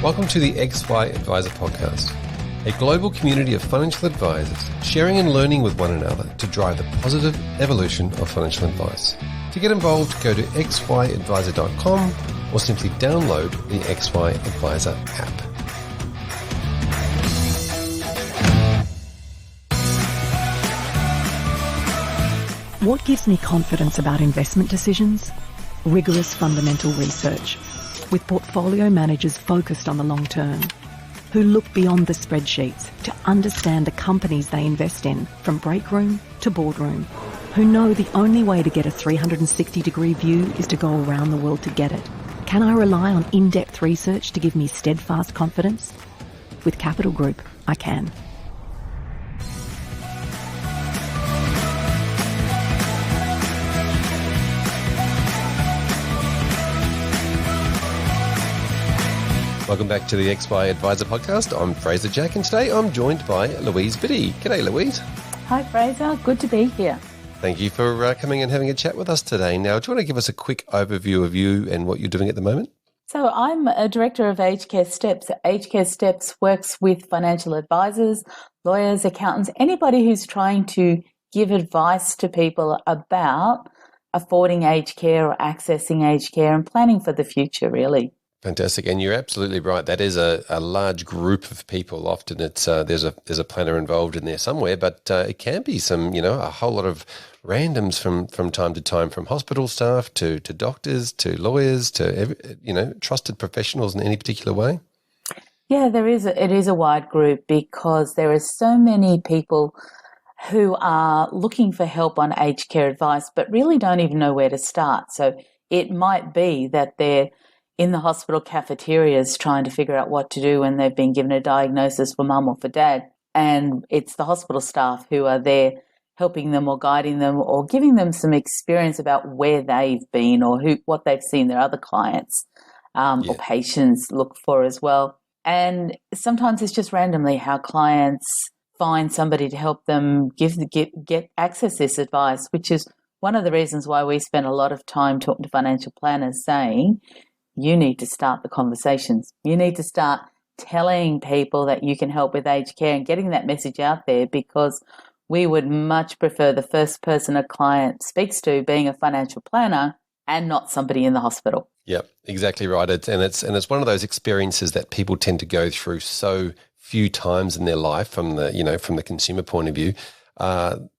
Welcome to the XY Advisor Podcast, a global community of financial advisors sharing and learning with one another to drive the positive evolution of financial advice. To get involved, go to xyadvisor.com or simply download the XY Advisor app. What gives me confidence about investment decisions? Rigorous fundamental research, with portfolio managers focused on the long term, who look beyond the spreadsheets to understand the companies they invest in, from break room to boardroom, who know the only way to get a 360-degree view is to go around the world to get it. Can I rely on in-depth research to give me steadfast confidence? With Capital Group, I can. Welcome back to the XY Advisor Podcast. I'm Fraser Jack, and today I'm joined by Louise Biti. G'day, Louise. Hi, Fraser. Good to be here. Thank you for coming and having a chat with us today. Now, do you want to give us a quick overview of you and what you're doing at the moment? So I'm a director of Aged Care Steps. Aged Care Steps works with financial advisors, lawyers, accountants, anybody who's trying to give advice to people about affording aged care or accessing aged care and planning for the future, really. Fantastic, and you're absolutely right. That is a large group of people. Often it's there's a planner involved in there somewhere, but it can be a whole lot of randoms from time to time, from hospital staff to doctors to lawyers to trusted professionals in any particular way. Yeah, it is a wide group because there are so many people who are looking for help on aged care advice, but really don't even know where to start. So it might be that they're in the hospital cafeterias trying to figure out what to do when they've been given a diagnosis for mum or for dad. And it's the hospital staff who are there helping them or guiding them or giving them some experience about where they've been or what they've seen their other clients or patients look for as well. And sometimes it's just randomly how clients find somebody to help them get access this advice, which is one of the reasons why we spend a lot of time talking to financial planners saying, you need to start the conversations. You need to start telling people that you can help with aged care and getting that message out there, because we would much prefer the first person a client speaks to being a financial planner and not somebody in the hospital. Yep, exactly right. It's one of those experiences that people tend to go through so few times in their life from the consumer point of view,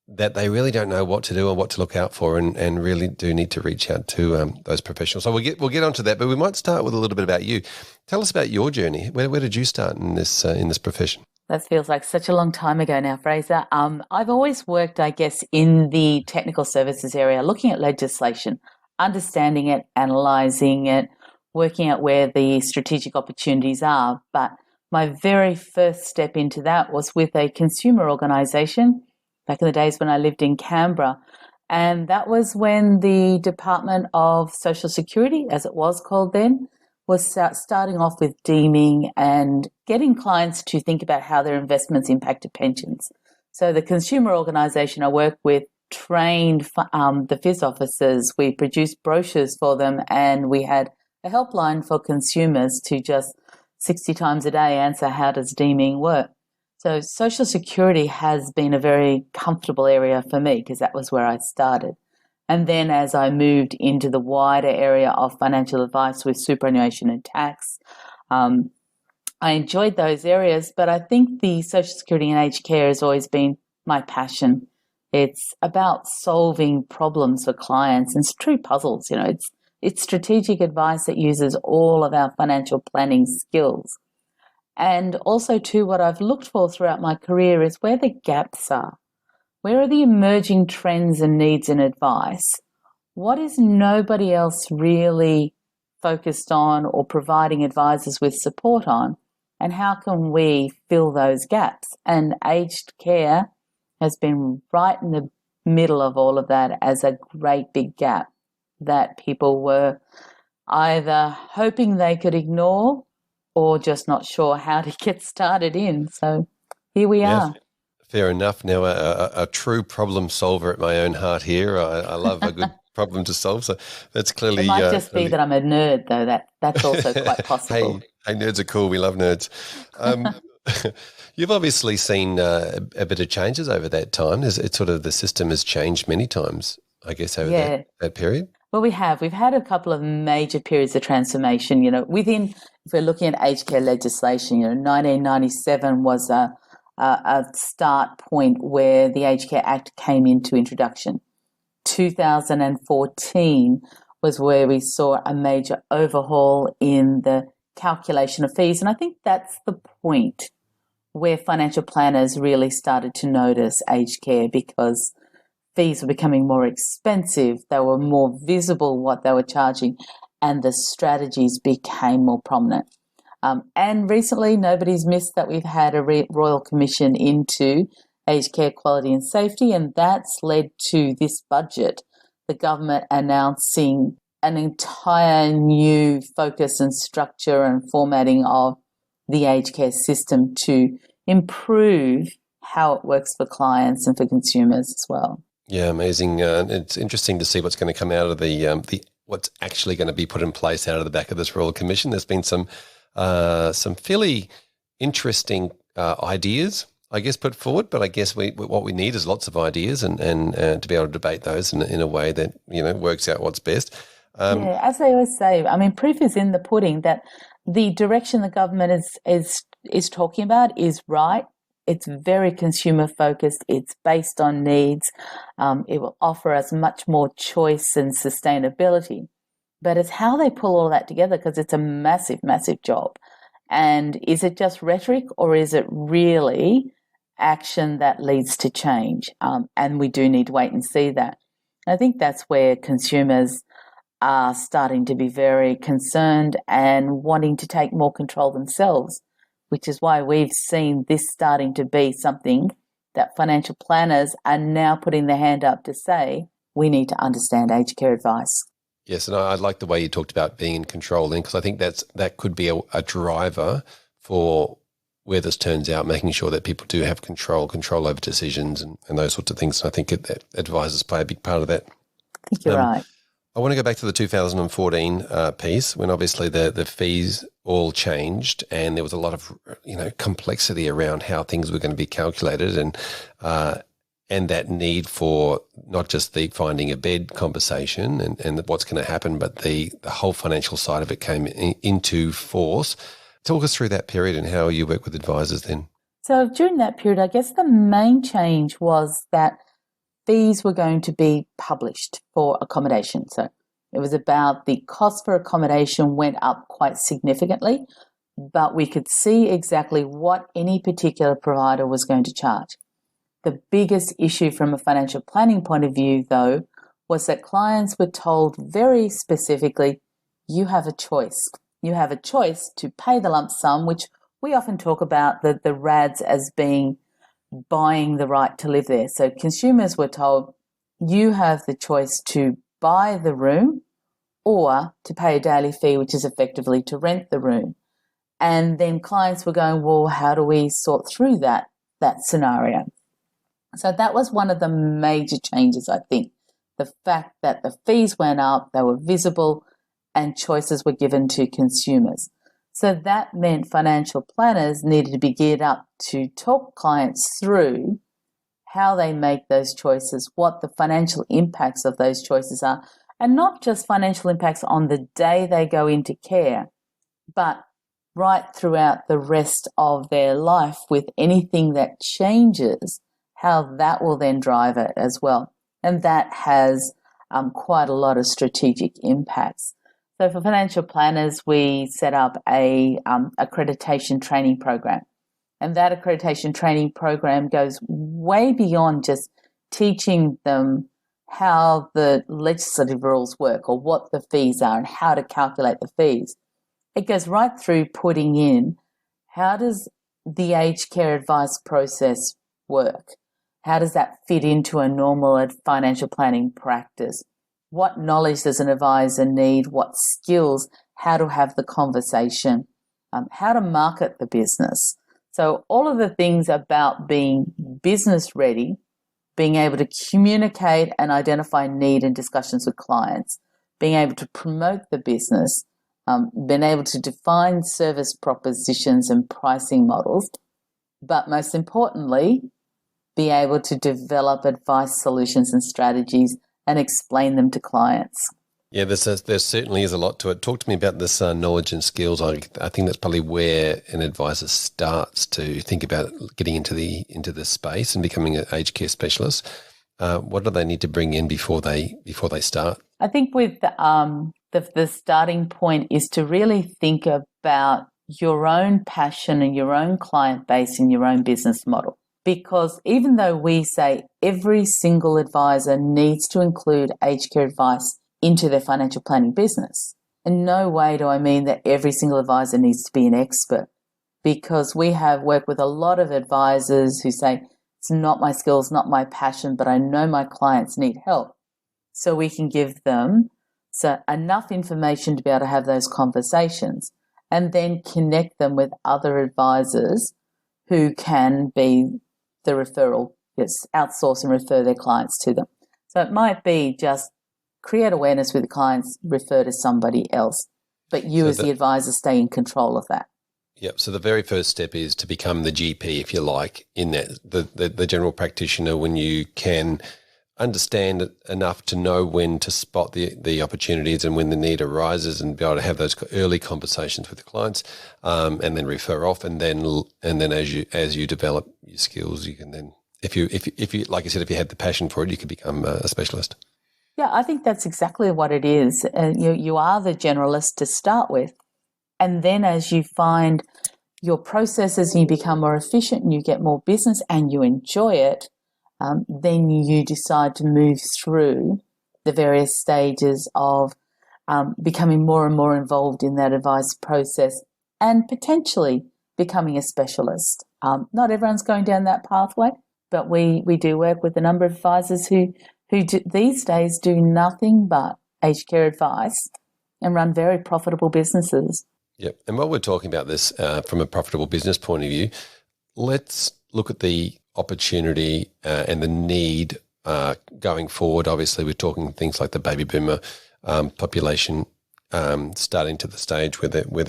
that they really don't know what to do or what to look out for, and really do need to reach out to those professionals. So we'll get onto that, but we might start with a little bit about you. Tell us about your journey. Where did you start in this profession? That feels like such a long time ago now, Fraser. I've always worked, I guess, in the technical services area, looking at legislation, understanding it, analysing it, working out where the strategic opportunities are. But my very first step into that was with a consumer organisation back in the days when I lived in Canberra. And that was when the Department of Social Security, as it was called then, was starting off with deeming and getting clients to think about how their investments impacted pensions. So the consumer organisation I work with trained the FIS officers. We produced brochures for them, and we had a helpline for consumers to just 60 times a day answer, how does deeming work? So Social Security has been a very comfortable area for me because that was where I started. And then as I moved into the wider area of financial advice with superannuation and tax, I enjoyed those areas, but I think the Social Security and aged care has always been my passion. It's about solving problems for clients and it's true puzzles. It's strategic advice that uses all of our financial planning skills. And also, too, what I've looked for throughout my career is where the gaps are. Where are the emerging trends and needs in advice? What is nobody else really focused on or providing advisors with support on? And how can we fill those gaps? And aged care has been right in the middle of all of that as a great big gap that people were either hoping they could ignore or just not sure how to get started in. So here we are. Fair enough. Now, a true problem solver at my own heart here. I love a good problem to solve. So that's clearly... It might just be that I'm a nerd, though. That's also quite possible. Hey, nerds are cool. We love nerds. Um, you've obviously seen a bit of changes over that time. It's sort of the system has changed many times, I guess, over Yeah. that period. Well, we have. We've had a couple of major periods of transformation. Within, if we're looking at aged care legislation, 1997 was a start point where the Aged Care Act came into introduction. 2014 was where we saw a major overhaul in the calculation of fees. And I think that's the point where financial planners really started to notice aged care, because fees were becoming more expensive, they were more visible what they were charging, and the strategies became more prominent. And recently, nobody's missed that we've had a Royal Commission into aged care quality and safety, and that's led to this budget, the government announcing an entire new focus and structure and formatting of the aged care system to improve how it works for clients and for consumers as well. Yeah, amazing. It's interesting to see what's going to come out of the what's actually going to be put in place out of the back of this Royal Commission. There's been some fairly interesting ideas, I guess, put forward. But I guess what we need is lots of ideas and to be able to debate those in a way that works out what's best. Yeah, as they always say, I mean, proof is in the pudding that the direction the government is talking about is right. It's very consumer focused. It's based on needs. It will offer us much more choice and sustainability. But it's how they pull all that together, because it's a massive, massive job. And is it just rhetoric, or is it really action that leads to change? And we do need to wait and see that. I think that's where consumers are starting to be very concerned and wanting to take more control themselves, which is why we've seen this starting to be something that financial planners are now putting their hand up to say, we need to understand aged care advice. Yes, and I like the way you talked about being in control then, because I think that could be a driver for where this turns out, making sure that people do have control over decisions and those sorts of things. And I think that advisors play a big part of that. I think you're right. I want to go back to the 2014 piece, when obviously the fees all changed and there was a lot of complexity around how things were going to be calculated, and that need for not just the finding a bed conversation and what's going to happen, but the whole financial side of it came into force. Talk us through that period and how you work with advisors then. So during that period, I guess the main change was that fees were going to be published for accommodation. So it was about the cost for accommodation went up quite significantly, but we could see exactly what any particular provider was going to charge. The biggest issue from a financial planning point of view, though, was that clients were told very specifically, you have a choice. You have a choice to pay the lump sum, which we often talk about the RADs as being buying the right to live there. So consumers were told, you have the choice to buy the room or to pay a daily fee, which is effectively to rent the room. And then clients were going, well, how do we sort through that scenario? So that was one of the major changes, I think. The fact that the fees went up, they were visible, and choices were given to consumers. So that meant financial planners needed to be geared up to talk clients through how they make those choices, what the financial impacts of those choices are, and not just financial impacts on the day they go into care, but right throughout the rest of their life, with anything that changes, how that will then drive it as well. And that has quite a lot of strategic impacts. So for financial planners, we set up a accreditation training program. And that accreditation training program goes way beyond just teaching them how the legislative rules work or what the fees are and how to calculate the fees. It goes right through putting in, how does the aged care advice process work? How does that fit into a normal financial planning practice? What knowledge does an advisor need? What skills? How to have the conversation? How to market the business? So all of the things about being business ready, being able to communicate and identify need in discussions with clients, being able to promote the business, been able to define service propositions and pricing models, but most importantly, be able to develop advice solutions and strategies and explain them to clients. Yeah, there certainly is a lot to it. Talk to me about this knowledge and skills. I think that's probably where an advisor starts to think about getting into the space and becoming an aged care specialist. What do they need to bring in before they start? I think with the starting point is to really think about your own passion and your own client base and your own business model. Because even though we say every single advisor needs to include aged care advice into their financial planning business, in no way do I mean that every single advisor needs to be an expert, because we have worked with a lot of advisors who say, it's not my skills, not my passion, but I know my clients need help. So we can give them enough information to be able to have those conversations and then connect them with other advisors who can be the referral, outsource and refer their clients to them. So it might be just create awareness with the clients, refer to somebody else, but you as the advisor stay in control of that. Yep. So the very first step is to become the GP, if you like, in that the general practitioner, when you can understand enough to know when to spot the opportunities and when the need arises, and be able to have those early conversations with the clients, and then refer off, and then as you develop your skills, you can then, if you like I said, if you had the passion for it, you could become a specialist. Yeah, I think that's exactly what it is. You are the generalist to start with. And then as you find your processes and you become more efficient and you get more business and you enjoy it, then you decide to move through the various stages of becoming more and more involved in that advice process and potentially becoming a specialist. Not everyone's going down that pathway, but we do work with a number of advisors who these days do nothing but aged care advice and run very profitable businesses. Yep. And while we're talking about this from a profitable business point of view, let's look at the opportunity and the need going forward. Obviously, we're talking things like the baby boomer population starting to the stage where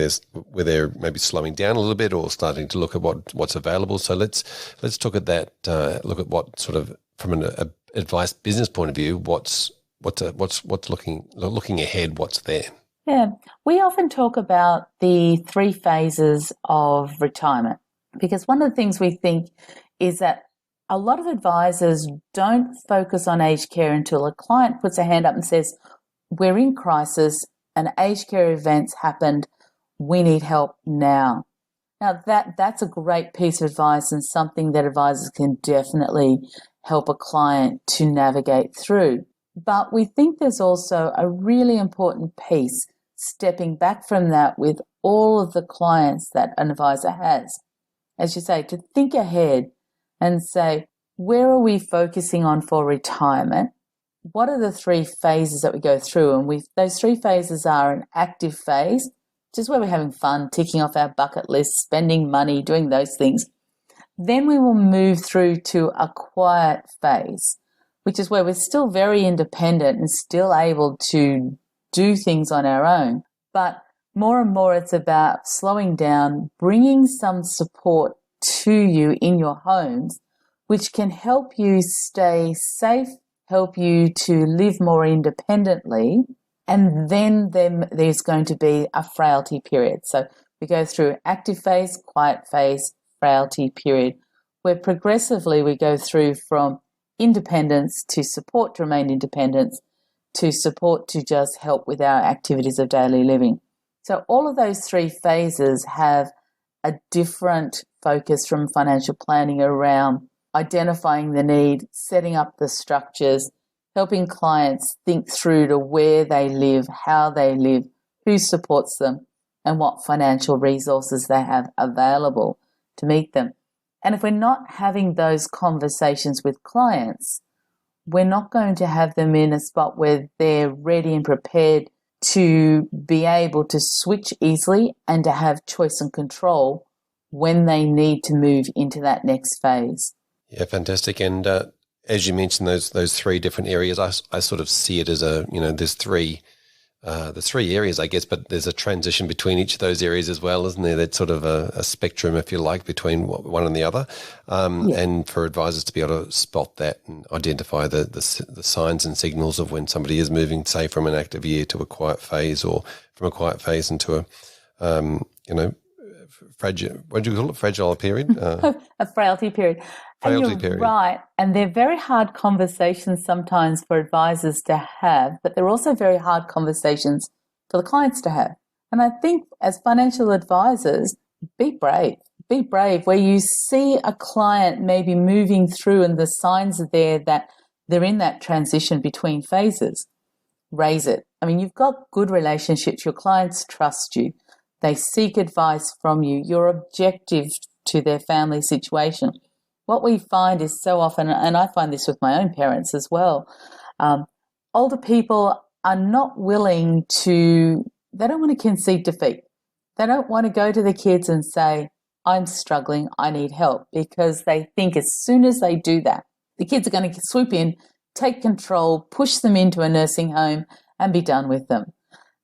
they're maybe slowing down a little bit or starting to look at what's available. So let's talk at that. Look at what sort of from an advice business point of view. What's looking ahead? What's there? Yeah, we often talk about the 3 phases of retirement, because one of the things we think is that a lot of advisors don't focus on aged care until a client puts a hand up and says, we're in crisis, an aged care event's happened, we need help now. Now that's a great piece of advice and something that advisors can definitely help a client to navigate through. But we think there's also a really important piece stepping back from that with all of the clients that an advisor has. As you say, to think ahead and say, where are we focusing on for retirement? What are the 3 phases that we go through? And those 3 phases are an active phase, which is where we're having fun, ticking off our bucket list, spending money, doing those things. Then we will move through to a quiet phase, which is where we're still very independent and still able to do things on our own. But more and more it's about slowing down, bringing some support to you in your homes, which can help you stay safe, help you to live more independently. And then there's going to be a frailty period. So we go through active phase, quiet phase, frailty period, where progressively we go through from independence to support to remain independent to support to just help with our activities of daily living. So all of those 3 phases have a different focus from financial planning around identifying the need, setting up the structures, helping clients think through to where they live, how they live, who supports them, and what financial resources they have available to meet them. And if we're not having those conversations with clients, we're not going to have them in a spot where they're ready and prepared to be able to switch easily and to have choice and control when they need to move into that next phase. Yeah, fantastic. And as you mentioned, those 3 different areas, I sort of see it as there's 3 the three areas, I guess, but there's a transition between each of those areas as well, isn't there? That's sort of a spectrum, if you like, between one and the other. And for advisors to be able to spot that and identify the signs and signals of when somebody is moving, say, from an active year to a quiet phase, or from a quiet phase into a, fragile, what do you call it? Fragile period? A frailty period. Frailty and period. Right. And they're very hard conversations sometimes for advisors to have, but they're also very hard conversations for the clients to have. And I think as financial advisors, be brave. Be brave where you see a client maybe moving through and the signs are there that they're in that transition between phases. Raise it. I mean, you've got good relationships. Your clients trust you. They seek advice from you. You're objective to their family situation. What we find is so often, and I find this with my own parents as well, older people are not willing to, they don't want to concede defeat. They don't want to go to the kids and say, I'm struggling, I need help, because they think as soon as they do that, the kids are going to swoop in, take control, push them into a nursing home and be done with them.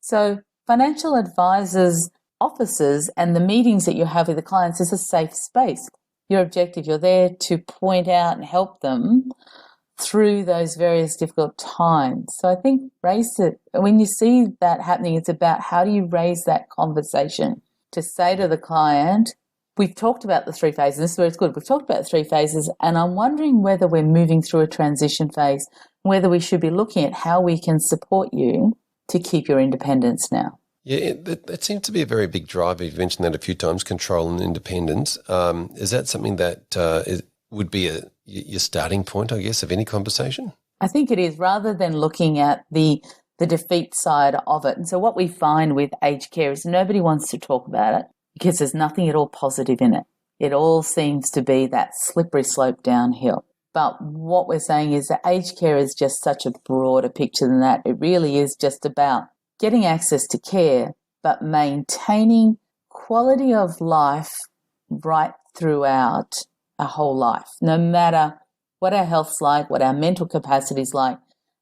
So financial advisors' offices and the meetings that you have with the clients is a safe space. You're objective. You're there to point out and help them through those various difficult times. So I think raise it. When you see that happening, it's about how do you raise that conversation to say to the client, we've talked about the three phases. This is where it's good. We've talked about the three phases, and I'm wondering whether we're moving through a transition phase, whether we should be looking at how we can support you to keep your independence now. Yeah, that seems to be a very big driver. You've mentioned that a few times, control and independence. Is that something that would be your starting point, I guess, of any conversation? I think it is, rather than looking at the defeat side of it. And so what we find with aged care is nobody wants to talk about it because there's nothing at all positive in it. It all seems to be that slippery slope downhill. But what we're saying is that aged care is just such a broader picture than that. It really is just about getting access to care, but maintaining quality of life right throughout our whole life. No matter what our health's like, what our mental capacity's like,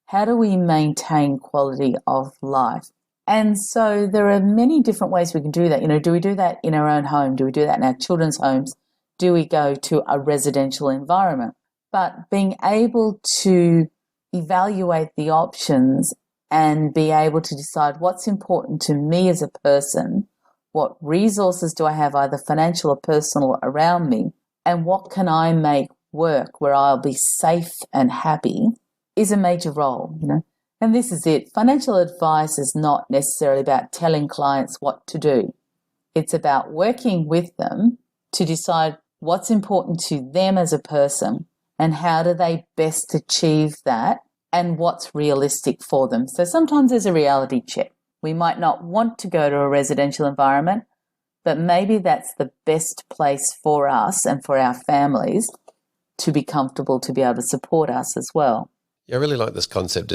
how do we maintain quality of life? And so there are many different ways we can do that. You know, do we do that in our own home? Do we do that in our children's homes? Do we go to a residential environment? But being able to evaluate the options and be able to decide what's important to me as a person, what resources do I have, either financial or personal, around me, and what can I make work where I'll be safe and happy is a major role, you know. And this is it. Financial advice is not necessarily about telling clients what to do. It's about working with them to decide what's important to them as a person and how do they best achieve that and what's realistic for them. So sometimes there's a reality check. We might not want to go to a residential environment, but maybe that's the best place for us and for our families to be comfortable, to be able to support us as well. Yeah, I really like this concept.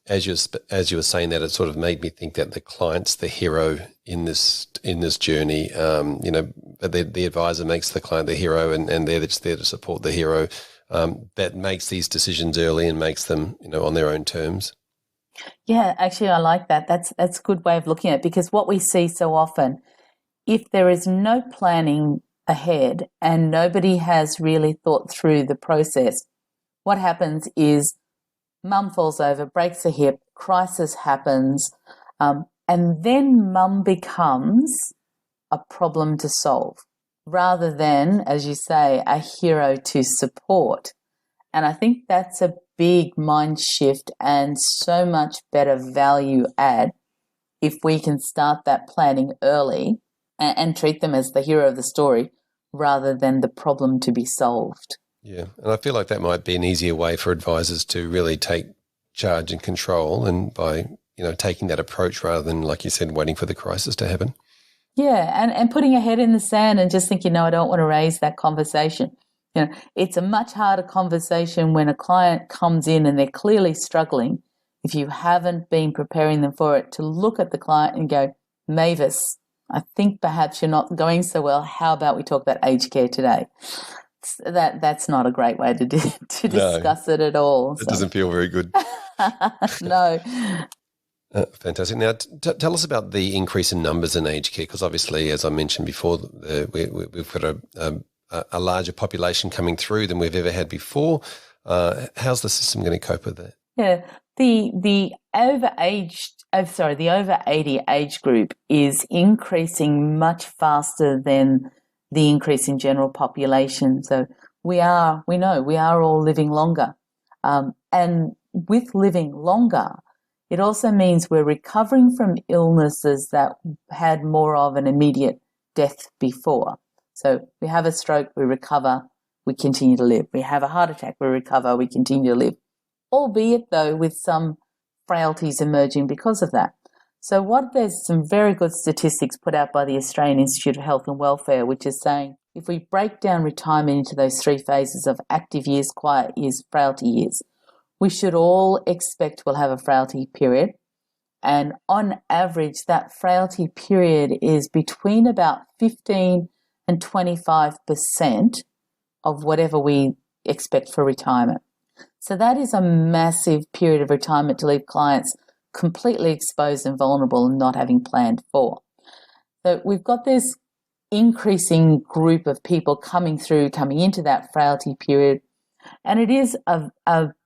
As you were saying that, it sort of made me think that the client's the hero in this journey. The advisor makes the client the hero, and they're just there to support the hero. That makes these decisions early and makes them, on their own terms. Yeah, actually, I like that. That's a good way of looking at it, because what we see so often, if there is no planning ahead and nobody has really thought through the process, what happens is mum falls over, breaks a hip, crisis happens, and then mum becomes a problem to solve, rather than, as you say, a hero to support. And I think that's a big mind shift and so much better value add if we can start that planning early and treat them as the hero of the story rather than the problem to be solved. Yeah, and I feel like that might be an easier way for advisors to really take charge and control, and by, taking that approach rather than, like you said, waiting for the crisis to happen. Yeah, and putting your head in the sand and just thinking, no, I don't want to raise that conversation. It's a much harder conversation when a client comes in and they're clearly struggling, if you haven't been preparing them for it, to look at the client and go, Mavis, I think perhaps you're not going so well. How about we talk about aged care today? That's not a great way to discuss it at all. It doesn't feel very good. No. Fantastic. Now, tell us about the increase in numbers in aged care, because obviously, as I mentioned before, we've got a larger population coming through than we've ever had before. How's the system going to cope with that? Yeah, the over 80 age group is increasing much faster than the increase in general population. So we know we are all living longer, and with living longer, it also means we're recovering from illnesses that had more of an immediate death before. So we have a stroke, we recover, we continue to live. We have a heart attack, we recover, we continue to live, albeit though with some frailties emerging because of that. So there's some very good statistics put out by the Australian Institute of Health and Welfare, which is saying if we break down retirement into those three phases of active years, quiet years, frailty years, we should all expect we'll have a frailty period. And on average, that frailty period is between about 15 and 25% of whatever we expect for retirement. So that is a massive period of retirement to leave clients completely exposed and vulnerable and not having planned for. So we've got this increasing group of people coming into that frailty period. And it is a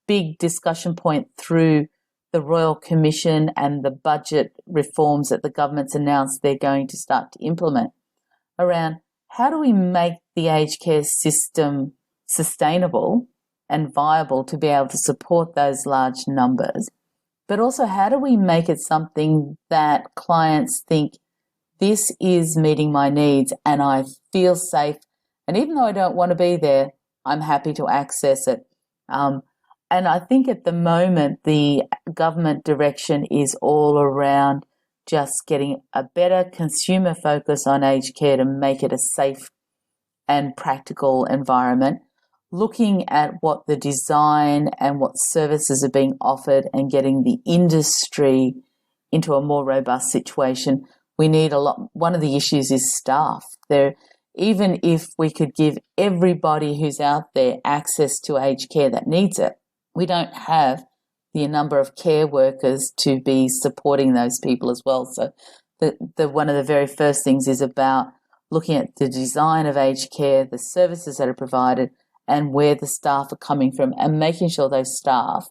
big discussion point through the Royal Commission and the budget reforms that the government's announced they're going to start to implement around how do we make the aged care system sustainable and viable to be able to support those large numbers, but also how do we make it something that clients think this is meeting my needs and I feel safe, and even though I don't want to be there, I'm happy to access it. And I think at the moment the government direction is all around just getting a better consumer focus on aged care to make it a safe and practical environment, looking at what the design and what services are being offered and getting the industry into a more robust situation. We need a lot. One of the issues is staff. Even if we could give everybody who's out there access to aged care that needs it, we don't have the number of care workers to be supporting those people as well. So one of the very first things is about looking at the design of aged care, the services that are provided, and where the staff are coming from, and making sure those staff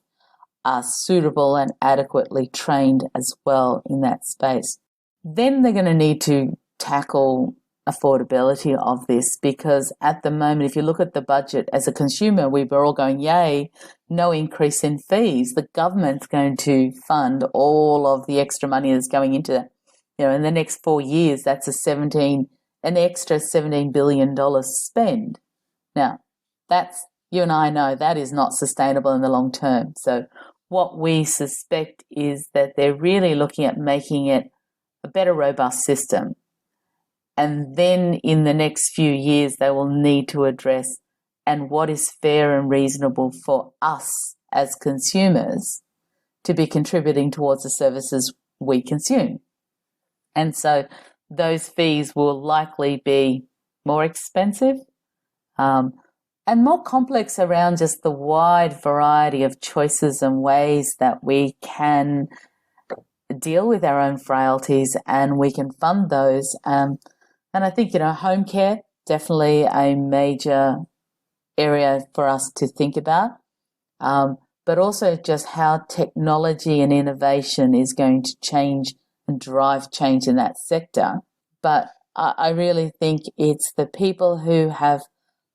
are suitable and adequately trained as well in that space. Then they're going to need to tackle affordability of this, because at the moment, if you look at the budget as a consumer, we were all going, yay, no increase in fees. The government's going to fund all of the extra money that's going into that. In the next 4 years, that's an extra $17 billion spend. Now, you and I know that is not sustainable in the long term. So what we suspect is that they're really looking at making it a better, robust system. And then in the next few years, they will need to address and what is fair and reasonable for us as consumers to be contributing towards the services we consume. And so those fees will likely be more expensive and more complex around just the wide variety of choices and ways that we can deal with our own frailties and we can fund those. And I think, home care, definitely a major area for us to think about, but also just how technology and innovation is going to change and drive change in that sector. But I really think it's the people who have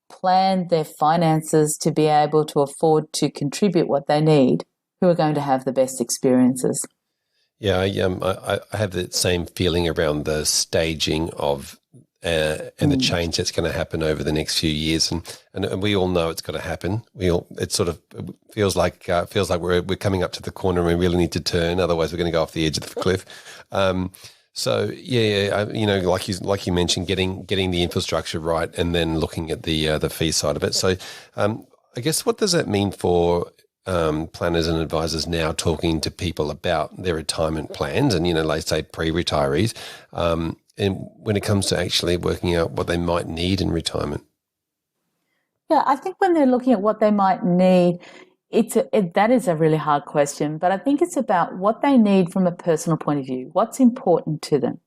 planned their finances to be able to afford to contribute what they need who are going to have the best experiences. Yeah, I have the same feeling around the staging of and the change that's going to happen over the next few years, and we all know it's going to happen. It sort of feels like we're coming up to the corner and we really need to turn, otherwise we're going to go off the edge of the cliff. So like you mentioned, getting the infrastructure right, and then looking at the fee side of it. So I guess what does that mean for planners and advisors now talking to people about their retirement plans and, let's say pre-retirees, and when it comes to actually working out what they might need in retirement? Yeah, I think when they're looking at what they might need, that is a really hard question, but I think it's about what they need from a personal point of view. What's important to them?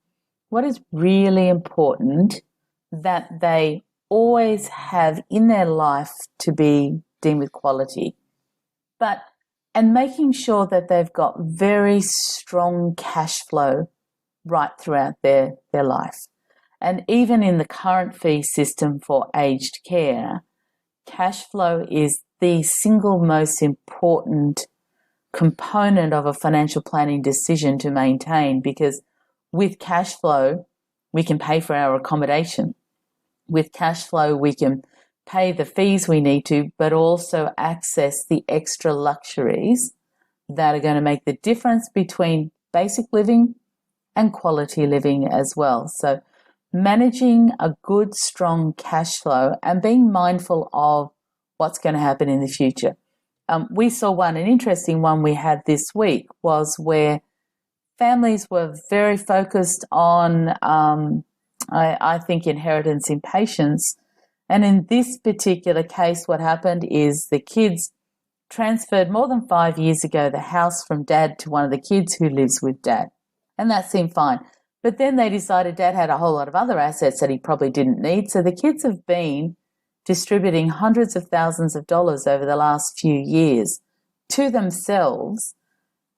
What is really important that they always have in their life to be deemed with quality? And making sure that they've got very strong cash flow right throughout their life. And even in the current fee system for aged care, cash flow is the single most important component of a financial planning decision to maintain, because with cash flow, we can pay for our accommodation. With cash flow, we can pay the fees we need to, but also access the extra luxuries that are going to make the difference between basic living and quality living as well. So managing a good, strong cash flow and being mindful of what's going to happen in the future. We saw an interesting one we had this week was where families were very focused on, I think, inheritance impatience. And in this particular case, what happened is the kids transferred more than 5 years ago the house from dad to one of the kids who lives with dad. And that seemed fine. But then they decided dad had a whole lot of other assets that he probably didn't need. So the kids have been distributing hundreds of thousands of dollars over the last few years to themselves,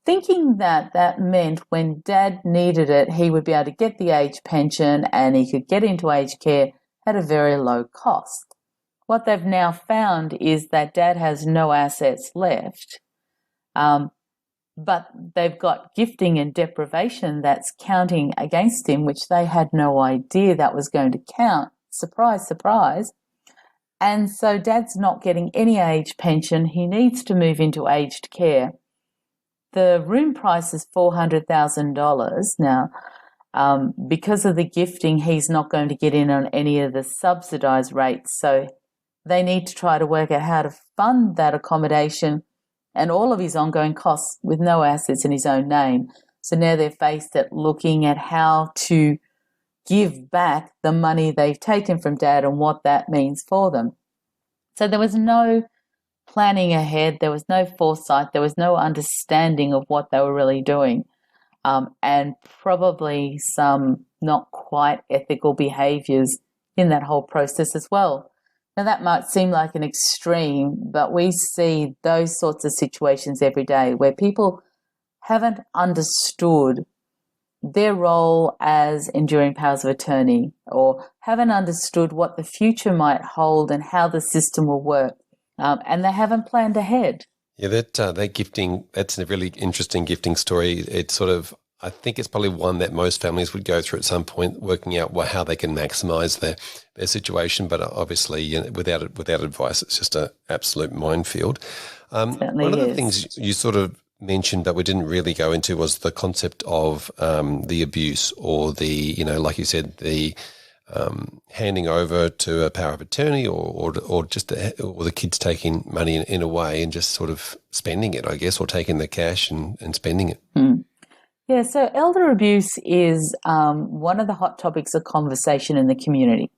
thinking that that meant when dad needed it, he would be able to get the age pension and he could get into aged care at a very low cost. What they've now found is that dad has no assets left, but they've got gifting and deprivation that's counting against him, which they had no idea that was going to count. Surprise, surprise. And so dad's not getting any age pension. He needs to move into aged care. The room price is $400,000 now. Because of the gifting, he's not going to get in on any of the subsidised rates. So they need to try to work out how to fund that accommodation and all of his ongoing costs with no assets in his own name. So now they're faced at looking at how to give back the money they've taken from dad and what that means for them. So there was no planning ahead, there was no foresight, there was no understanding of what they were really doing. And probably some not quite ethical behaviours in that whole process as well. Now, that might seem like an extreme, but we see those sorts of situations every day where people haven't understood their role as enduring powers of attorney or haven't understood what the future might hold and how the system will work, and they haven't planned ahead. Yeah, that gifting, that's a really interesting gifting story. It's sort of, I think it's probably one that most families would go through at some point, working out how they can maximise their situation. But obviously, without advice, it's just an absolute minefield. One of the things you sort of mentioned but we didn't really go into was the concept of the abuse or the, like you said, the handing over to a power of attorney or the kids taking money in a way and just sort of spending it, I guess, or taking the cash and spending it. Yeah, so elder abuse is one of the hot topics of conversation in the community.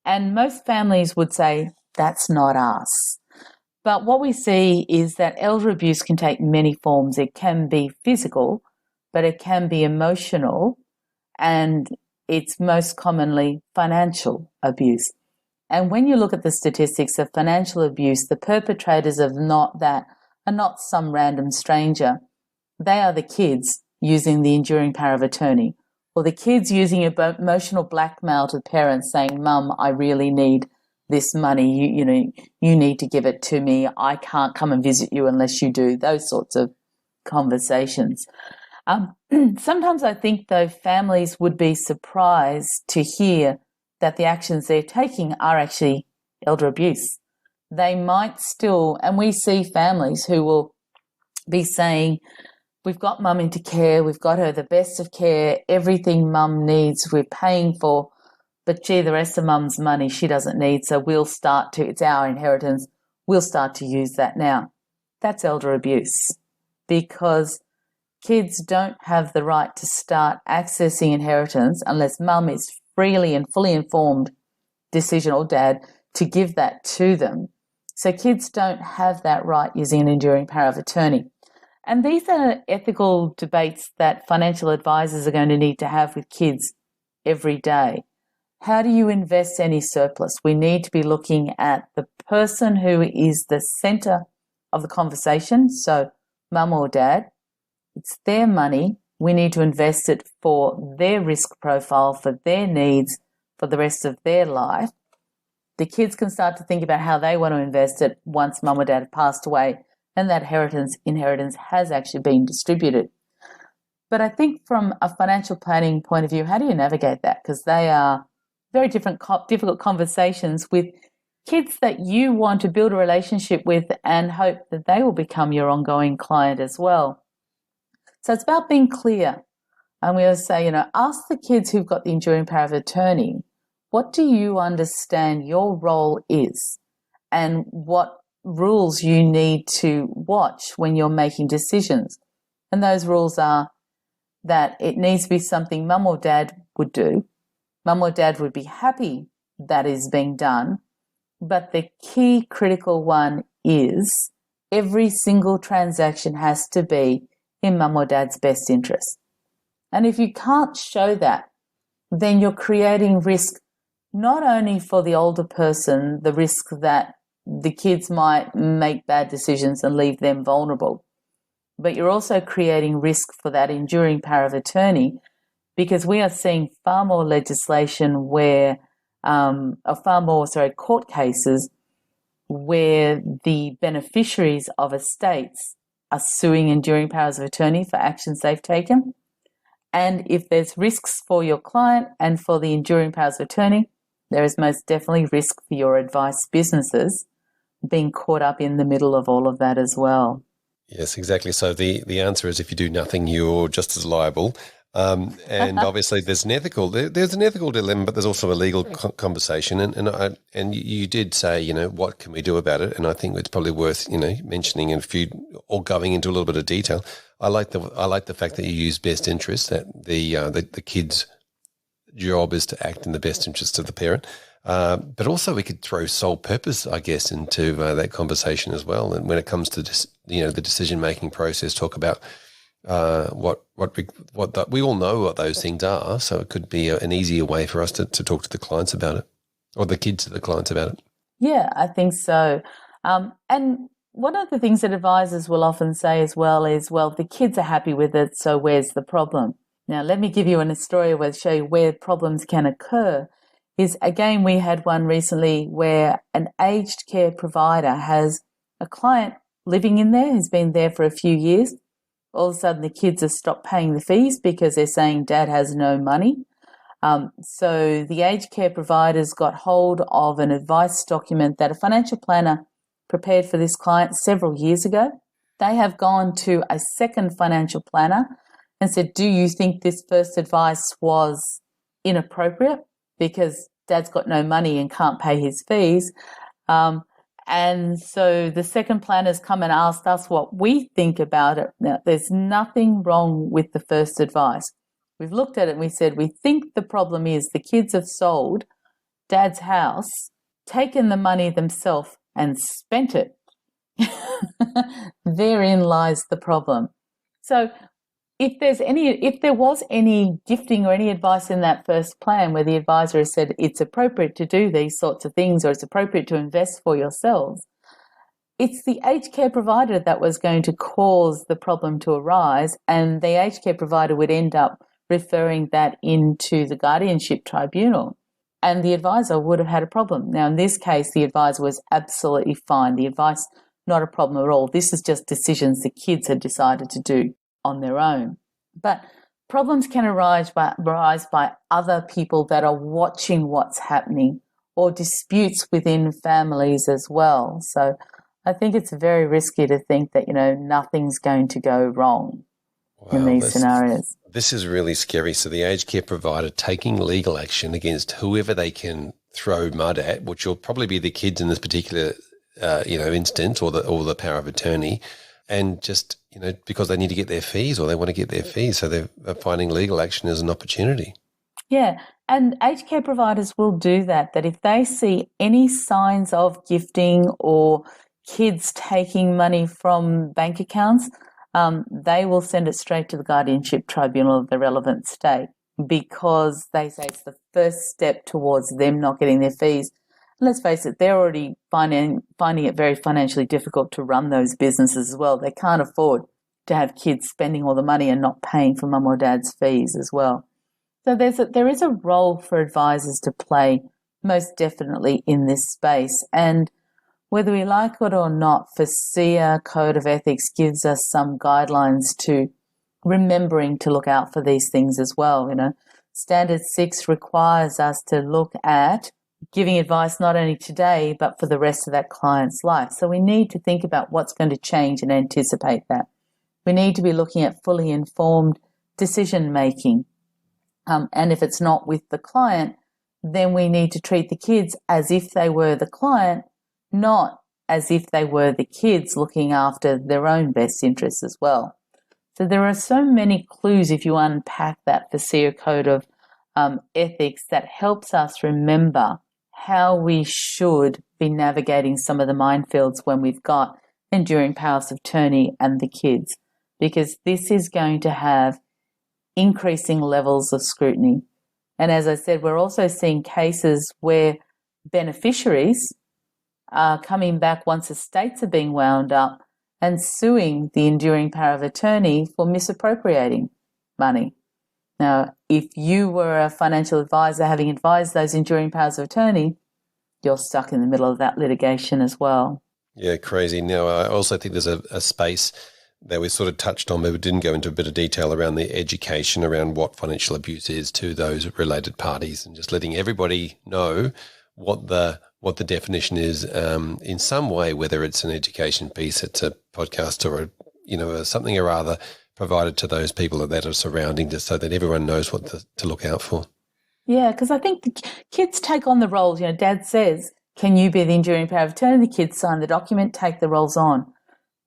And most families would say, that's not us. But what we see is that elder abuse can take many forms. It can be physical, but it can be emotional, and it's most commonly financial abuse. And when you look at the statistics of financial abuse, the perpetrators are not some random stranger. They are the kids using the enduring power of attorney, or the kids using emotional blackmail to parents saying, Mum, I really need this money, you need to give it to me. I can't come and visit you unless you do. Those sorts of conversations. Sometimes I think, though, families would be surprised to hear that the actions they're taking are actually elder abuse. They might still, and we see families who will be saying, we've got Mum into care, we've got her the best of care, everything Mum needs we're paying for, but gee, the rest of Mum's money she doesn't need, so it's our inheritance, we'll start to use that now. That's elder abuse, because kids don't have the right to start accessing inheritance unless Mum is freely and fully informed decision, or dad, to give that to them. So kids don't have that right using an enduring power of attorney. And these are ethical debates that financial advisors are going to need to have with kids every day. How do you invest any surplus? We need to be looking at the person who is the center of the conversation. So mum or dad, it's their money. We need to invest it for their risk profile, for their needs, for the rest of their life. The kids can start to think about how they want to invest it once mum or dad have passed away and that inheritance has actually been distributed. But I think from a financial planning point of view, how do you navigate that? Because they are very difficult conversations with kids that you want to build a relationship with and hope that they will become your ongoing client as well. So it's about being clear. And we always say, ask the kids who've got the enduring power of attorney, what do you understand your role is and what rules you need to watch when you're making decisions? And those rules are that it needs to be something mum or dad would do. Mum or dad would be happy that is being done. But the key critical one is every single transaction has to be in mum or dad's best interest. And if you can't show that, then you're creating risk not only for the older person, the risk that the kids might make bad decisions and leave them vulnerable, but you're also creating risk for that enduring power of attorney, because we are seeing far more legislation where, court cases where the beneficiaries of estates are suing enduring powers of attorney for actions they've taken. And if there's risks for your client and for the enduring powers of attorney, there is most definitely risk for your advice businesses being caught up in the middle of all of that as well. Yes, exactly. So the answer is if you do nothing, you're just as liable. And obviously there's an ethical dilemma, but there's also a legal conversation. And you did say, what can we do about it? And I think it's probably worth, mentioning or going into a little bit of detail. I like the fact that you use best interest, that the kid's job is to act in the best interest of the parent. But also we could throw sole purpose, I guess, into that conversation as well. And when it comes to the decision-making process, talk about we all know what those things are. So it could be an easier way for us to talk to the clients about it, or the kids to the clients about it. Yeah, I think so. And one of the things that advisors will often say as well is, well, the kids are happy with it, so where's the problem? Now, let me give you a story where show you where problems can occur. Is again, we had one recently where an aged care provider has a client living in there who's been there for a few years. All of a sudden, the kids have stopped paying the fees because they're saying dad has no money. So the aged care providers got hold of an advice document that a financial planner prepared for this client several years ago. They have gone to a second financial planner and said, do you think this first advice was inappropriate because dad's got no money and can't pay his fees? And so the second planner's come and asked us what we think about it. Now, there's nothing wrong with the first advice. We've looked at it and we said, we think the problem is the kids have sold dad's house, taken the money themselves and spent it. Therein lies the problem. So if there was any gifting or any advice in that first plan where the advisor has said it's appropriate to do these sorts of things or it's appropriate to invest for yourselves, it's the aged care provider that was going to cause the problem to arise, and the aged care provider would end up referring that into the guardianship tribunal, and the advisor would have had a problem. Now, in this case, the advisor was absolutely fine. The advice, not a problem at all. This is just decisions the kids had decided to do on their own. But problems can arise by other people that are watching what's happening, or disputes within families as well. So I think it's very risky to think that, nothing's going to go wrong in these scenarios. This is really scary. So the aged care provider taking legal action against whoever they can throw mud at, which will probably be the kids in this particular instance, or the power of attorney, and just, because they need to get their fees or they want to get their fees. So they're finding legal action as an opportunity. Yeah. And aged care providers will do that, that if they see any signs of gifting or kids taking money from bank accounts, they will send it straight to the guardianship tribunal of the relevant state, because they say it's the first step towards them not getting their fees. Let's face it, they're already finding it very financially difficult to run those businesses as well. They can't afford to have kids spending all the money and not paying for mum or dad's fees as well. So there is a role for advisors to play, most definitely, in this space. And whether we like it or not, FASEA Code of Ethics gives us some guidelines to remembering to look out for these things as well. Standard 6 requires us to look at giving advice not only today, but for the rest of that client's life. So we need to think about what's going to change and anticipate that. We need to be looking at fully informed decision making. And if it's not with the client, then we need to treat the kids as if they were the client, not as if they were the kids looking after their own best interests as well. So there are so many clues if you unpack that FASEA Code of Ethics that helps us remember how we should be navigating some of the minefields when we've got enduring powers of attorney and the kids, because this is going to have increasing levels of scrutiny. And as I said, we're also seeing cases where beneficiaries are coming back once estates are being wound up and suing the enduring power of attorney for misappropriating money. Now, if you were a financial advisor having advised those enduring powers of attorney, you're stuck in the middle of that litigation as well. Yeah, crazy. Now, I also think there's a space that we sort of touched on, but we didn't go into a bit of detail around the education around what financial abuse is to those related parties, and just letting everybody know what the definition is in some way, whether it's an education piece, it's a podcast, or something or other provided to those people that are surrounding, just so that everyone knows what to look out for. Yeah, because I think the kids take on the roles. Dad says, "Can you be the enduring power of attorney?" The kids sign the document, take the roles on.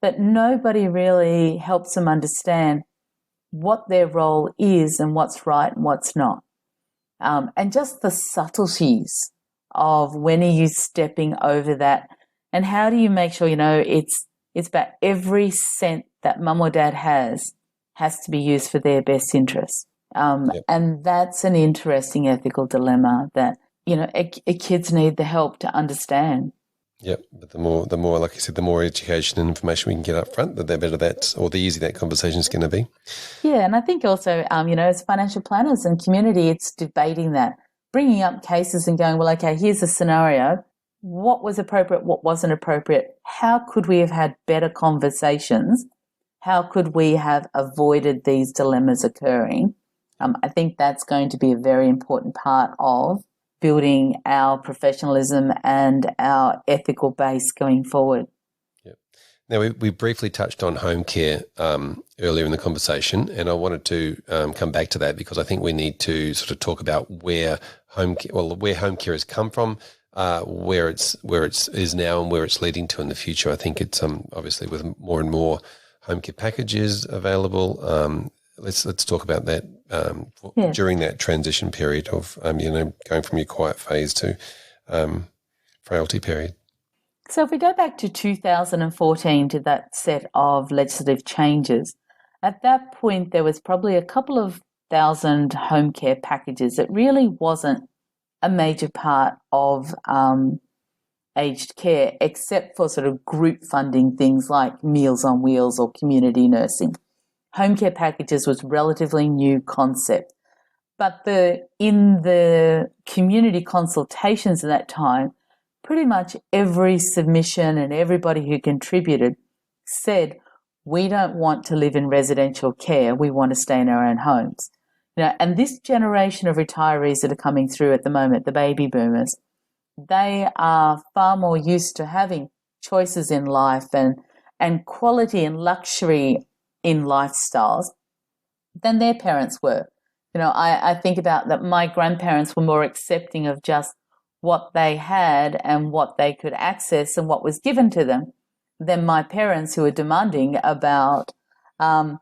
But nobody really helps them understand what their role is and what's right and what's not. And just the subtleties of when are you stepping over that, and how do you make sure, it's about every cent that mum or dad has to be used for their best interest. Yep. And that's an interesting ethical dilemma that, kids need the help to understand. Yep, but the more, like I said, the more education and information we can get up front, the better the easier that conversation is going to be. Yeah, and I think also, as financial planners and community, it's debating that, bringing up cases and going, well, okay, here's a scenario. What was appropriate? What wasn't appropriate? How could we have had better conversations? How could we have avoided these dilemmas occurring? I think that's going to be a very important part of building our professionalism and our ethical base going forward. Yep. Now, we briefly touched on home care earlier in the conversation, and I wanted to come back to that, because I think we need to sort of talk about where home care has come from, where it is now, and where it's leading to in the future. I think it's obviously with more and more home care packages available. Let's talk about that during that transition period of going from your quiet phase to frailty period. So if we go back to 2014 to that set of legislative changes, at that point there was probably a couple of thousand home care packages. It really wasn't a major part of aged care, except for sort of group funding things like Meals on Wheels or community nursing. Home care packages was relatively new concept. But in the community consultations at that time, pretty much every submission and everybody who contributed said, we don't want to live in residential care, we want to stay in our own homes. And this generation of retirees that are coming through at the moment, the baby boomers, they are far more used to having choices in life and quality and luxury in lifestyles than their parents were. I think about that my grandparents were more accepting of just what they had and what they could access and what was given to them than my parents, who are demanding about, and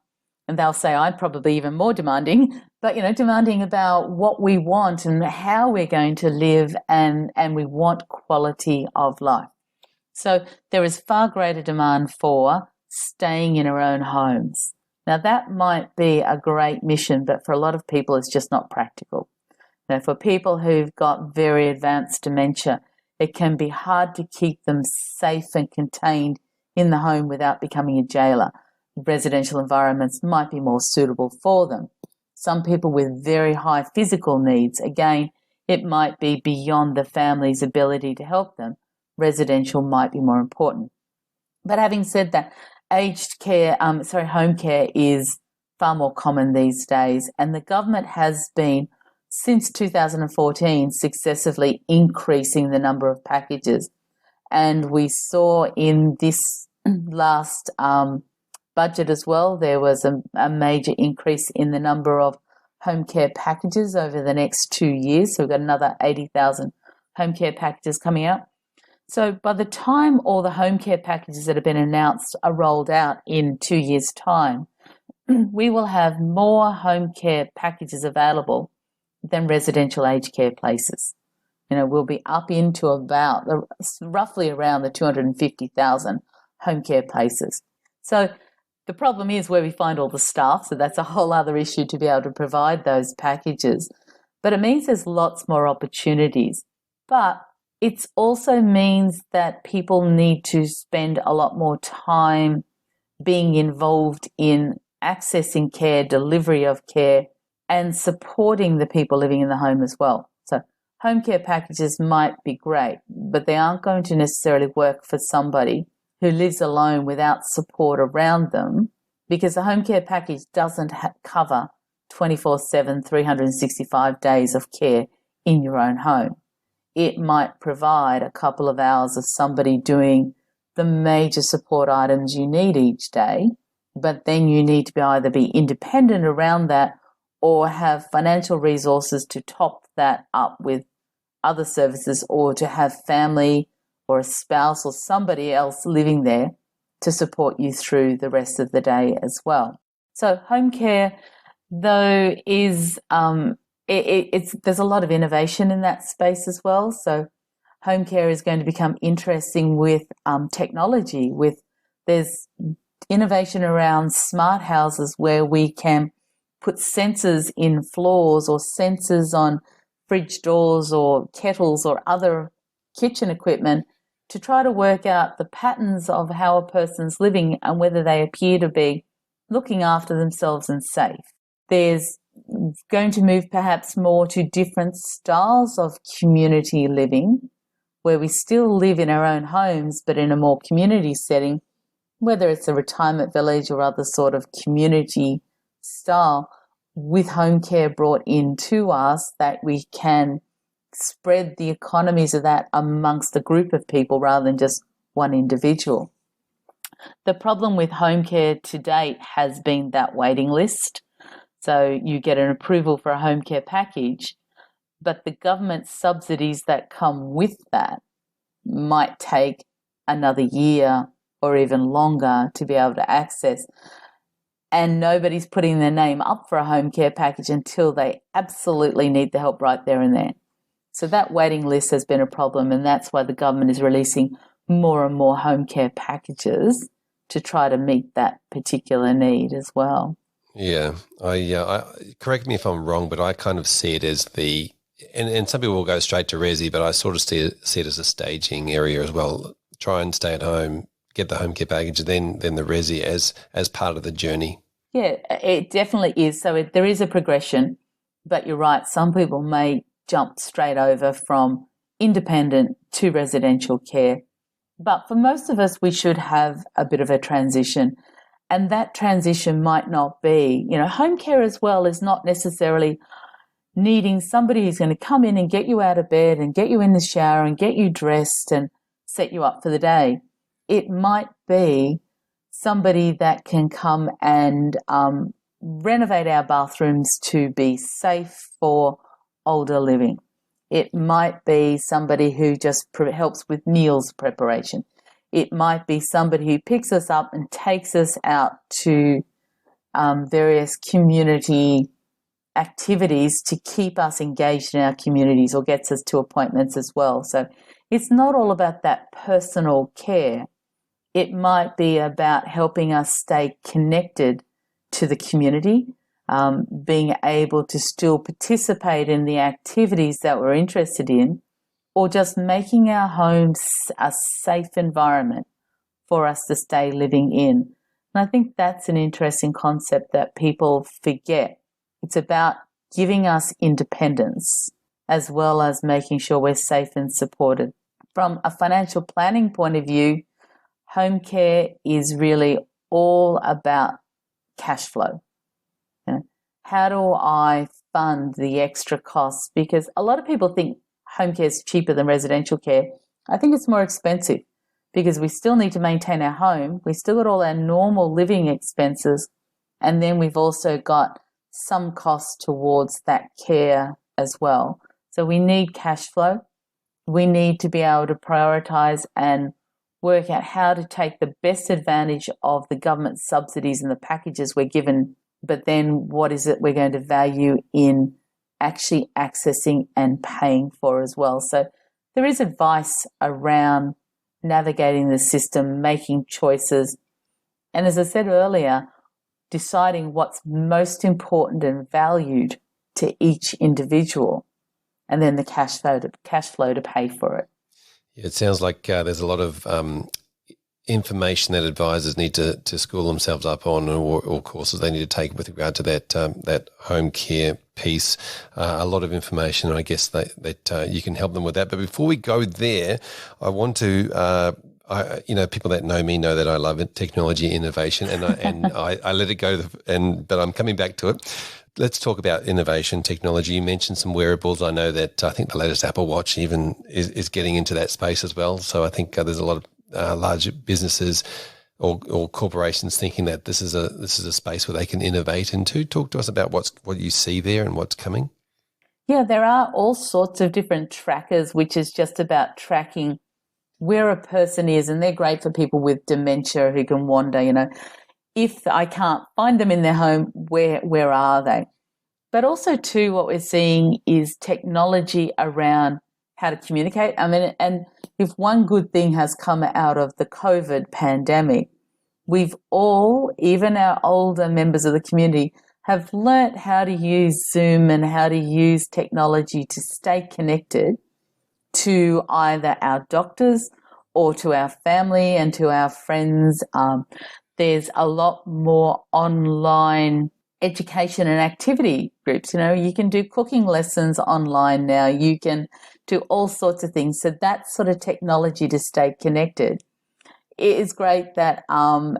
they'll say I'm probably even more demanding, but, demanding about what we want and how we're going to live, and we want quality of life. So there is far greater demand for staying in our own homes. Now, that might be a great mission, but for a lot of people, it's just not practical. For people who've got very advanced dementia, it can be hard to keep them safe and contained in the home without becoming a jailer. Residential environments might be more suitable for them. Some people with very high physical needs, again, it might be beyond the family's ability to help them. Residential might be more important. But having said that, home care is far more common these days, and the government has been, since 2014, successively increasing the number of packages. And we saw in this last budget as well, there was a major increase in the number of home care packages over the next 2 years. So we've got another 80,000 home care packages coming out. So by the time all the home care packages that have been announced are rolled out in 2 years' time, we will have more home care packages available than residential aged care places. We'll be up into about roughly around the 250,000 home care places. So the problem is where we find all the staff, so that's a whole other issue to be able to provide those packages. But it means there's lots more opportunities. But it also means that people need to spend a lot more time being involved in accessing care, delivery of care, and supporting the people living in the home as well. So home care packages might be great, but they aren't going to necessarily work for somebody who lives alone without support around them, because the home care package doesn't cover 24/7, 365 days of care in your own home. It might provide a couple of hours of somebody doing the major support items you need each day, but then you need to either be independent around that or have financial resources to top that up with other services, or to have family or a spouse or somebody else living there to support you through the rest of the day as well. So home care, though, is there's a lot of innovation in that space as well. So home care is going to become interesting with technology. There's innovation around smart houses where we can put sensors in floors or sensors on fridge doors or kettles or other kitchen equipment to try to work out the patterns of how a person's living and whether they appear to be looking after themselves and safe. There's going to move perhaps more to different styles of community living, where we still live in our own homes but in a more community setting, whether it's a retirement village or other sort of community style, with home care brought in to us, that we can spread the economies of that amongst a group of people rather than just one individual. The problem with home care to date has been that waiting list. So you get an approval for a home care package, but the government subsidies that come with that might take another year or even longer to be able to access. And nobody's putting their name up for a home care package until they absolutely need the help right there and then. So that waiting list has been a problem, and that's why the government is releasing more and more home care packages to try to meet that particular need as well. Yeah, I correct me if I'm wrong, but I kind of see it as and some people will go straight to resi, but I sort of see it as a staging area as well. Try and stay at home, get the home care package, then the resi as part of the journey. Yeah, it definitely is. So there is a progression, but you're right. Some people may jump straight over from independent to residential care. But for most of us, we should have a bit of a transition. And that transition might not be, home care as well is not necessarily needing somebody who's going to come in and get you out of bed and get you in the shower and get you dressed and set you up for the day. It might be somebody that can come and renovate our bathrooms to be safe for older living. It might be somebody who just helps with meals preparation. It might be somebody who picks us up and takes us out to various community activities to keep us engaged in our communities or gets us to appointments as well. So it's not all about that personal care. It might be about helping us stay connected to the community, being able to still participate in the activities that we're interested in, or just making our homes a safe environment for us to stay living in. And I think that's an interesting concept that people forget. It's about giving us independence as well as making sure we're safe and supported. From a financial planning point of view, home care is really all about cash flow. You know, how do I fund the extra costs? Because a lot of people think home care is cheaper than residential care. I think it's more expensive because we still need to maintain our home. We still got all our normal living expenses. And then we've also got some costs towards that care as well. So we need cash flow. We need to be able to prioritize and work out how to take the best advantage of the government subsidies and the packages we're given, but then what is it we're going to value in actually accessing and paying for as well. So there is advice around navigating the system, making choices, and as I said earlier, deciding what's most important and valued to each individual, and then the cash flow to pay for it. It sounds like there's a lot of information that advisors need to school themselves up on, or courses they need to take with regard to that home care piece. A lot of information, and I guess that you can help them with that. But before we go there, I want to. People that know me know that I love technology innovation, and I let it go. But I'm coming back to it. Let's talk about innovation, technology. You mentioned some wearables. I know that I think the latest Apple Watch even is getting into that space as well. So I think there's a lot of large businesses or corporations thinking that this is a space where they can innovate into. Talk to us about what you see there and what's coming. Yeah, there are all sorts of different trackers, which is just about tracking where a person is, and they're great for people with dementia who can wander, if I can't find them in their home, where are they? But also too, what we're seeing is technology around how to communicate. I mean, and if one good thing has come out of the COVID pandemic, we've all, even our older members of the community, have learnt how to use Zoom and how to use technology to stay connected to either our doctors or to our family and to our friends. There's a lot more online education and activity groups. You can do cooking lessons online now. You can do all sorts of things. So that sort of technology to stay connected. It is great that our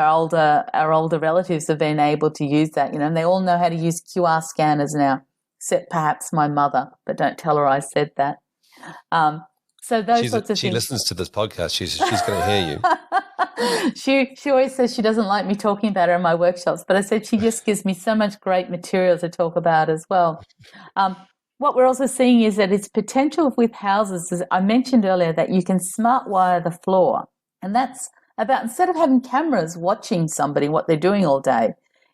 older relatives have been able to use that, and they all know how to use QR scanners now, except perhaps my mother, but don't tell her I said that. So those sorts of things. She listens to this podcast. She's going to hear you. She always says she doesn't like me talking about her in my workshops, but I said she just gives me so much great material to talk about as well. What we're also seeing is that it's potential with houses, as I mentioned earlier, that you can smart wire the floor. And that's about, instead of having cameras watching somebody, what they're doing all day,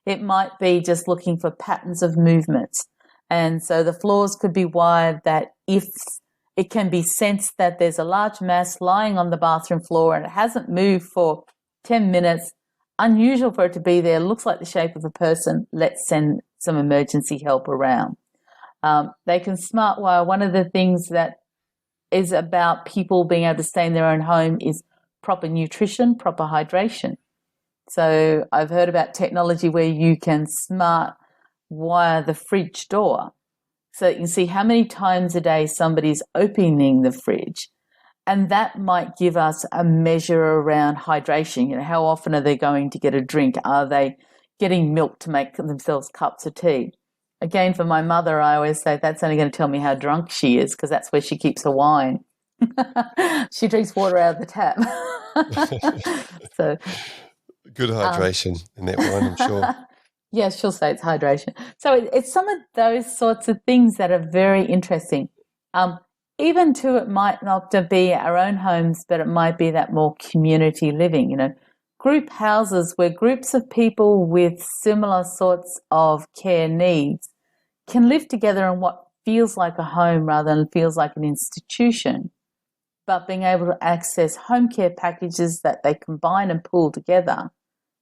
it might be just looking for patterns of movements. And so the floors could be wired that if it can be sensed that there's a large mass lying on the bathroom floor and it hasn't moved for 10 minutes, unusual for it to be there, looks like the shape of a person, let's send some emergency help around. They can smart wire. One of the things that is about people being able to stay in their own home is proper nutrition, proper hydration. So I've heard about technology where you can smart wire the fridge door, so you can see how many times a day somebody's opening the fridge. And that might give us a measure around hydration. How often are they going to get a drink? Are they getting milk to make themselves cups of tea? Again, for my mother, I always say that's only going to tell me how drunk she is, because that's where she keeps her wine. She drinks water out of the tap. So good hydration in that wine, I'm sure. Yes, she'll say it's hydration. So it's some of those sorts of things that are very interesting. Even too, it might not be our own homes, but it might be that more community living, group houses where groups of people with similar sorts of care needs can live together in what feels like a home rather than feels like an institution, but being able to access home care packages that they combine and pool together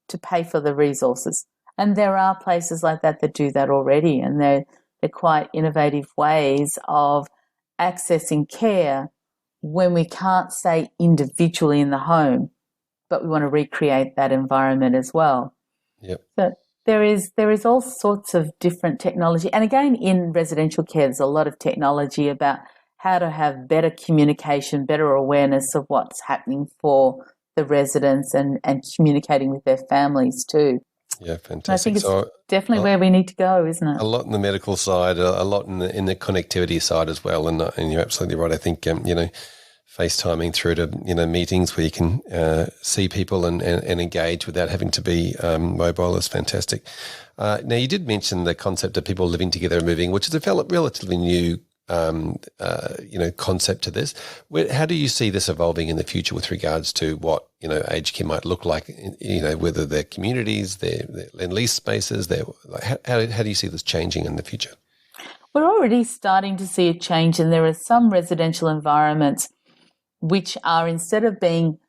to pay for the resources. And there are places like that that do that already, and they're quite innovative ways of accessing care when we can't say individually in the home, but we want to recreate that environment as well. Yep. So there is all sorts of different technology. And again, in residential care, there's a lot of technology about how to have better communication, better awareness of what's happening for the residents and communicating with their families too. Yeah, fantastic. And I think it's definitely where we need to go, isn't it? A lot in the medical side, a lot in the connectivity side as well. And you're absolutely right. I think, FaceTiming through to, meetings where you can see people and engage without having to be mobile is fantastic. Now, you did mention the concept of people living together and moving, which is a relatively new concept to this. How do you see this evolving in the future with regards to what, aged care might look like, whether they're communities, their lease spaces, how do you see this changing in the future? We're already starting to see a change, and there are some residential environments which are, instead of being